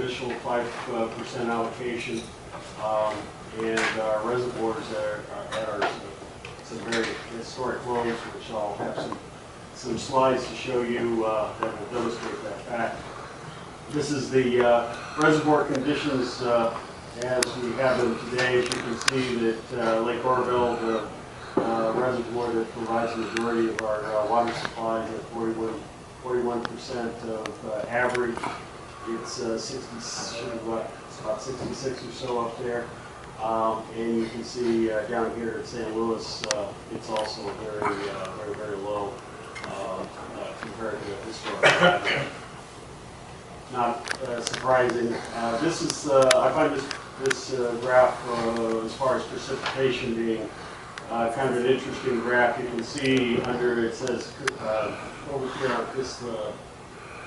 initial 5% allocation, and our reservoirs are at our some very historic lows, which I'll have some slides to show you that will demonstrate that fact. This is the reservoir conditions as we have them today. As you can see that Lake Oroville, the reservoir that provides the majority of our water supplies at 41% of average. It's 60, about 66 or so up there. And you can see down here at St. Louis, it's also very low compared to historical average. Not surprising. This is I find this graph as far as precipitation being kind of an interesting graph. You can see under it says over here on this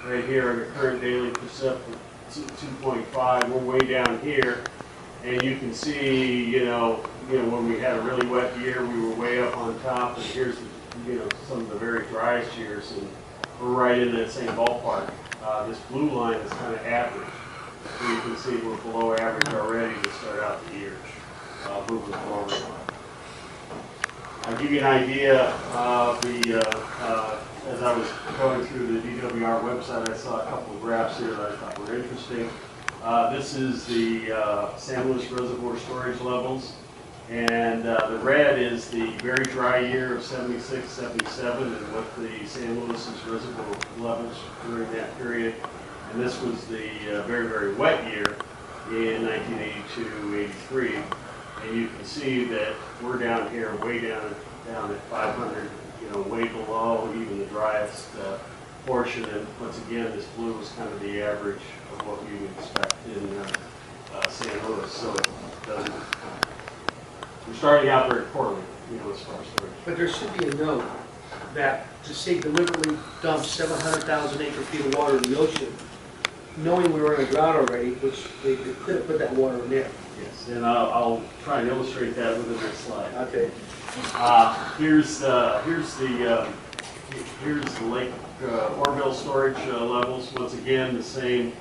right here under current daily precip 2.5. We're way down here, and you can see when we had a really wet year, we were way up on top, and here's some of the very driest years, and we're right in that same ballpark. This blue line is kind of average. So you can see we're below average already to start out the year. Moving forward. I'll give you an idea of as I was going through the DWR website, I saw a couple of graphs here that I thought were interesting. This is the San Luis Reservoir storage levels, and the red is the very dry year of 76, 77, and what the San Luis's reservoir levels during that period. And this was the very wet year in 1982, 83. And you can see that we're down here, way down at 500, way below even the driest portion. And once again, this blue is kind of the average of what you would expect in St. Louis. So it doesn't. We're starting out very poorly, as far as storage. But there should be a note that to say deliberately dump 700,000 acre-feet of water in the ocean, knowing we were in a drought already, which they could have put that water in there. Yes, and I'll try and illustrate that with the next slide. Okay. Here's the Lake Oroville storage levels. Once again, the same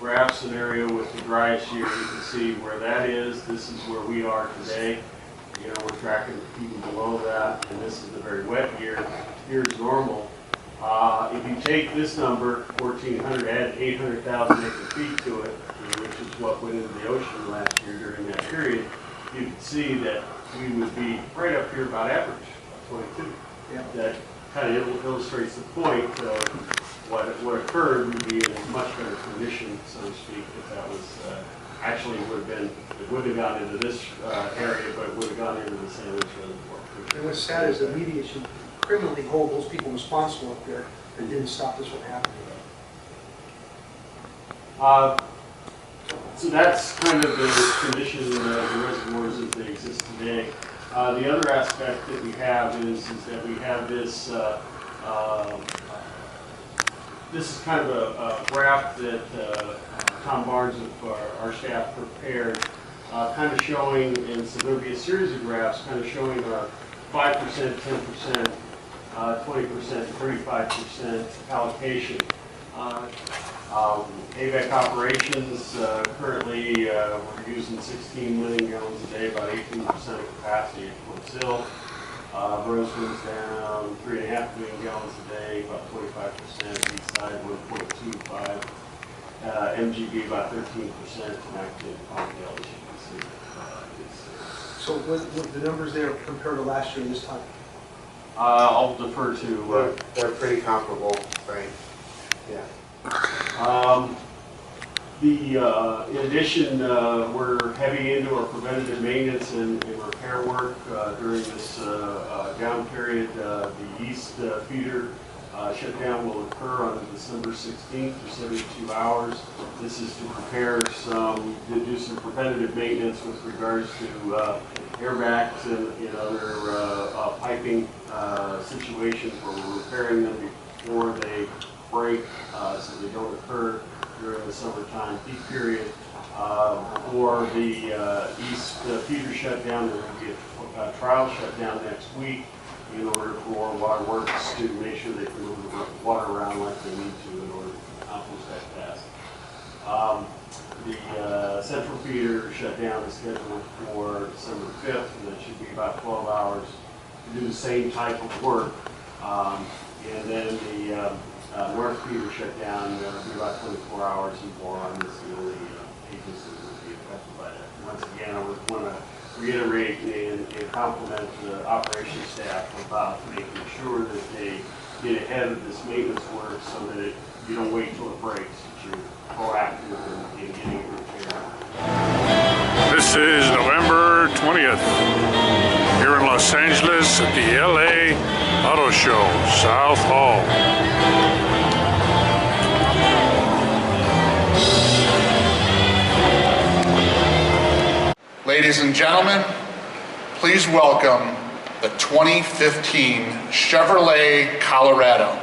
graph scenario with the driest year. You can see where that is. This is where we are today. We're tracking even below that, and this is the very wet year. Here's normal. If you take this number, 1,400, add 800,000 acre-feet to it, which is what went into the ocean last year during that period, you can see that we would be right up here about average, 22. Yeah. That kind of illustrates the point of what occurred. Would be in a much better condition, so to speak, if that was actually it wouldn't have gone into this area, but it would have gone into the San Luis Reservoir. And what's sad is the media should criminally hold those people responsible up there and didn't stop this from happening. So that's kind of the condition of the reservoirs as they exist today. The other aspect that we have is that we have this. This is kind of a graph that Tom Barnes of our staff prepared, kind of showing, and so there'll be a series of graphs kind of showing our 5%, 10%, 20%, 35% allocation. AVEk operations, currently we're using 16 million gallons a day, about 18% of capacity at Fort Sill. Rosamond's down 3.5 million gallons a day, about 25%. East side 1.25. MGB about 13%, and active Palmdale, as you can see. So what the numbers there compared to last year this time? I'll defer to. They're pretty comparable, right? Yeah. In addition, we're heavy into our preventative maintenance and repair work during this down period. The east feeder shutdown will occur on December 16th for 72 hours. This is to prepare to do some preventative maintenance with regards to air vacs and other piping situations where we're repairing them before they break, so they don't occur during the summertime peak period. For the east feeder shutdown, there will be a trial shutdown next week in order for waterworks to make sure they can move the water around like they need to in order to accomplish that task. The central feeder shutdown is scheduled for December 5th, and it should be about 12 hours to do the same type of work. And then the north feeder shutdown will be about 24 hours and boron is the only agency that will be affected by that. Once again, I would want to reiterate and compliment the operations staff about making sure that they get ahead of this maintenance work so that you don't wait till it breaks, that you're proactive in getting it repaired. This is November 20th here in Los Angeles at the LA Auto Show, South Hall. Ladies and gentlemen, please welcome the 2015 Chevrolet Colorado.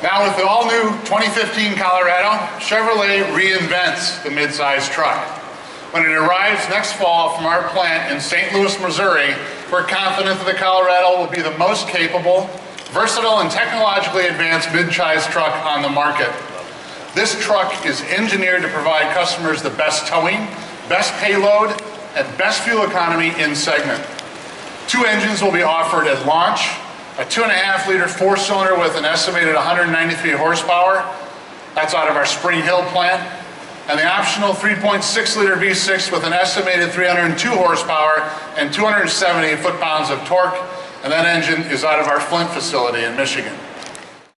Now with the all-new 2015 Colorado, Chevrolet reinvents the midsize truck. When it arrives next fall from our plant in St. Louis, Missouri, we're confident that the Colorado will be the most capable, versatile, and technologically advanced midsize truck on the market. This truck is engineered to provide customers the best towing, best payload, and best fuel economy in segment. 2 engines will be offered at launch. A 2.5-liter 4-cylinder with an estimated 193 horsepower. That's out of our Spring Hill plant. And the optional 3.6-liter V6 with an estimated 302 horsepower and 270 foot-pounds of torque. And that engine is out of our Flint facility in Michigan.